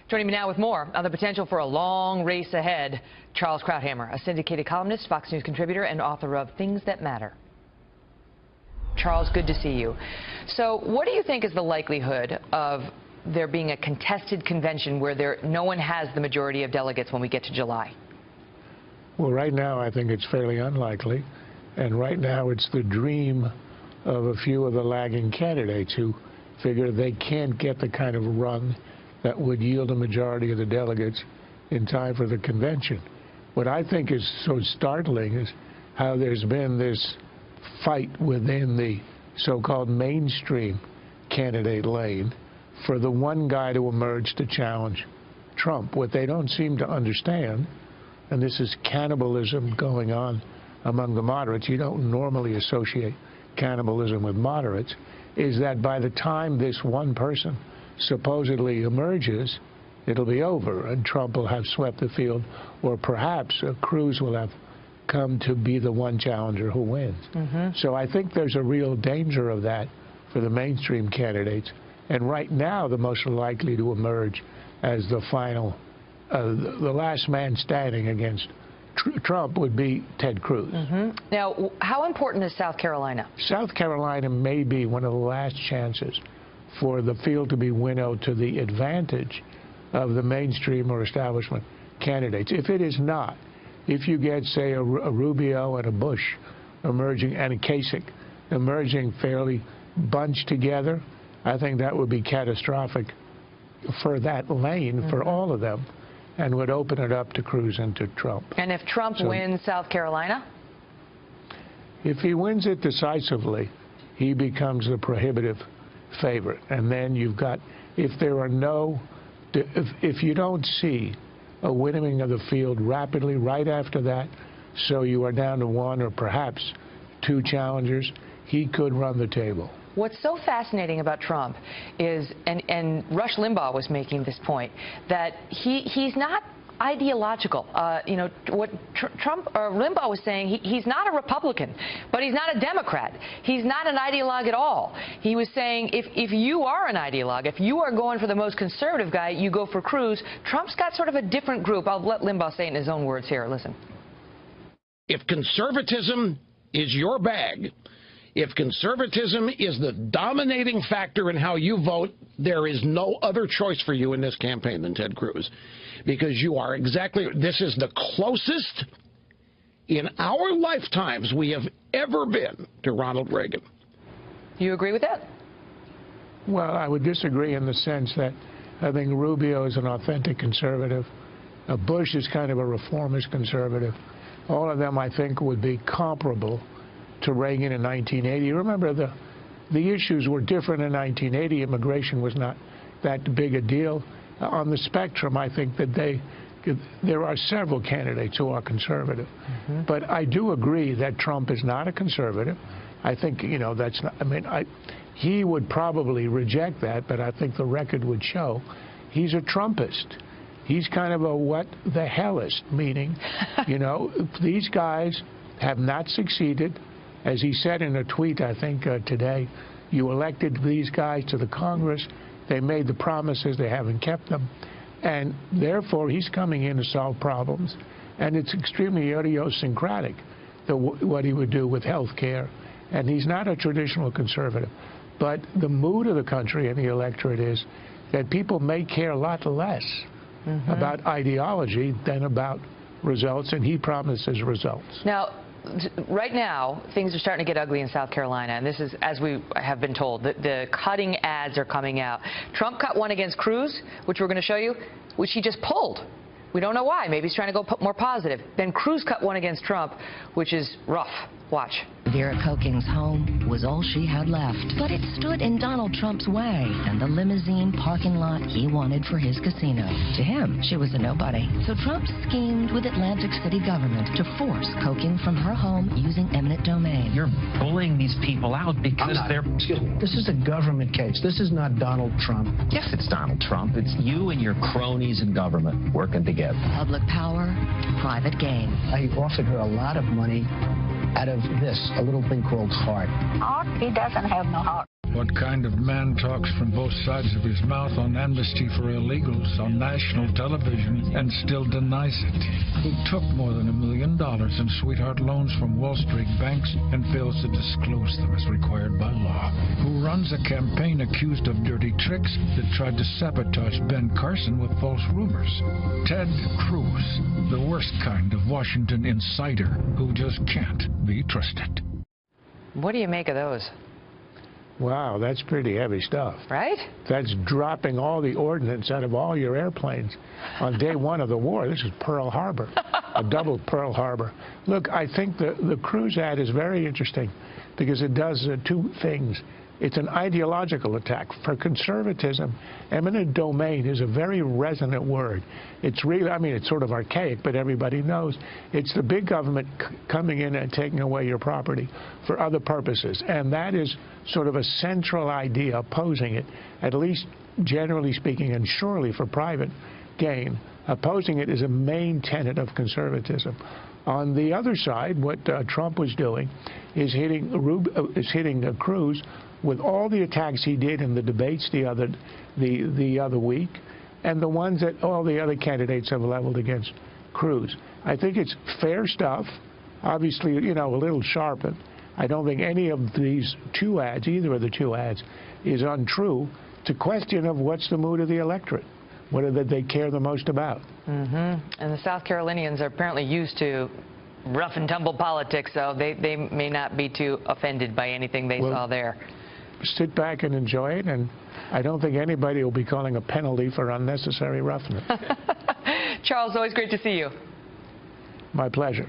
Joining me now with more on the potential for a long race ahead, Charles Krauthammer, a syndicated columnist, Fox News contributor, and author of Things That Matter. Charles, good to see you. So what do you think is the likelihood of there being a contested convention where no one has the majority of delegates when we get to July? Well, right now I think it's fairly unlikely. And right now it's the dream of a few of the lagging candidates who figure they can't get the kind of run that would yield a majority of the delegates in time for the convention. What I think is so startling is how there's been this fight within the so-called mainstream candidate lane for the one guy to emerge to challenge Trump. What they don't seem to understand, and this is cannibalism going on among the moderates, you don't normally associate cannibalism with moderates, is that by the time this one person supposedly emerges, it'll be over and Trump will have swept the field, or perhaps Cruz will have come to be the one challenger who wins. So I think there's a real danger of that for the mainstream candidates. And right now, the most likely to emerge as the final, the last man standing against Trump would be Ted Cruz. Now, how important is South Carolina? South Carolina may be one of the last chances for the field to be winnowed to the advantage of the mainstream or establishment candidates. If it is not, if you get, say, a Rubio and a Bush emerging and a Kasich emerging fairly bunched together, I think that would be catastrophic for that lane, for all of them, and would open it up to Cruz and to Trump. And if Trump wins South Carolina? If he wins it decisively, he becomes the prohibitive favorite. And then you've got, if you don't see a winning of the field rapidly right after that, so you are down to one or perhaps two challengers, he could run the table. What's so fascinating about Trump is, and Rush Limbaugh was making this point, that he's not ideological. You know, what Limbaugh was saying, he's not a Republican, but he's not a Democrat. He's not an ideologue at all. He was saying if you are an ideologue, if you are going for the most conservative guy, you go for Cruz. Trump's got sort of a different group. I'll let Limbaugh say it in his own words here. Listen. If conservatism is your bag, if conservatism is the dominating factor in how you vote, there is no other choice for you in this campaign than Ted Cruz. Because you are this is the closest in our lifetimes we have ever been to Ronald Reagan. You agree with that? Well, I would disagree in the sense that I think Rubio is an authentic conservative. Bush is kind of a reformist conservative. All of them, I think, would be comparable to Reagan in 1980. Remember, the issues were different in 1980. Immigration was not that big a deal. On the spectrum, I think that there are several candidates who are conservative. But I do agree that Trump is not a conservative. I think, you know, that's not, I mean, he would probably reject that, but I think the record would show he's a Trumpist. He's kind of a what the hellist, meaning, you know, these guys have not succeeded. As he said in a tweet, I think today, you elected these guys to the Congress. They made the promises. They haven't kept them. And therefore, he's coming in to solve problems. And it's extremely idiosyncratic, what he would do with health care. And he's not a traditional conservative. But the mood of the country and the electorate is that people may care a lot less about ideology than about results. And he promises results. Now, right now, things are starting to get ugly in South Carolina, and this is, as we have been told, the cutting ads are coming out. Trump cut one against Cruz, which we're going to show you, which he just pulled. We don't know why. Maybe he's trying to go more positive. Then Cruz cut one against Trump, which is rough. Watch. Vera Koking's home was all she had left, but it stood in Donald Trump's way and the limousine parking lot he wanted for his casino. To him, she was a nobody. So Trump schemed with Atlantic City government to force Koking from her home using eminent domain. You're bullying these people out because they're... Excuse me. This is a government case. This is not Donald Trump. Yes, it's Donald Trump. It's you and your cronies in government working together. Public power, private gain. I offered her a lot of money out of this, a little thing called heart. Heart? He doesn't have no heart. What kind of man talks from both sides of his mouth on amnesty for illegals on national television and still denies it? Who took more than $1 million in sweetheart loans from Wall Street banks and fails to disclose them as required by law? Who runs a campaign accused of dirty tricks that tried to sabotage Ben Carson with false rumors? Ted Cruz, the worst kind of Washington insider who just can't be trusted. What do you make of those? Wow, that's pretty heavy stuff. Right? That's dropping all the ordnance out of all your airplanes on day one of the war. This is Pearl Harbor, a double Pearl Harbor. Look, I think the Cruz ad is very interesting because it does two things. It's an ideological attack. For conservatism, eminent domain is a very resonant word. It's really, I mean, it's sort of archaic, but everybody knows. It's the big government coming in and taking away your property for other purposes. And that is sort of a central idea opposing it, at least generally speaking, and surely for private gain. Opposing it is a main tenet of conservatism. On the other side, what Trump was doing is hitting Cruz with all the attacks he did in the debates the other week, and the ones that all the other candidates have leveled against Cruz. I think it's fair stuff, obviously, you know, a little sharpened. I don't think any of these two ads, either of the two ads, is untrue. It's a question of what's the mood of the electorate. What are they care the most about? And the South Carolinians are apparently used to rough and tumble politics, so they may not be too offended by anything they saw there. Sit back and enjoy it, and I don't think anybody will be calling a penalty for unnecessary roughness. Charles, always great to see you. My pleasure.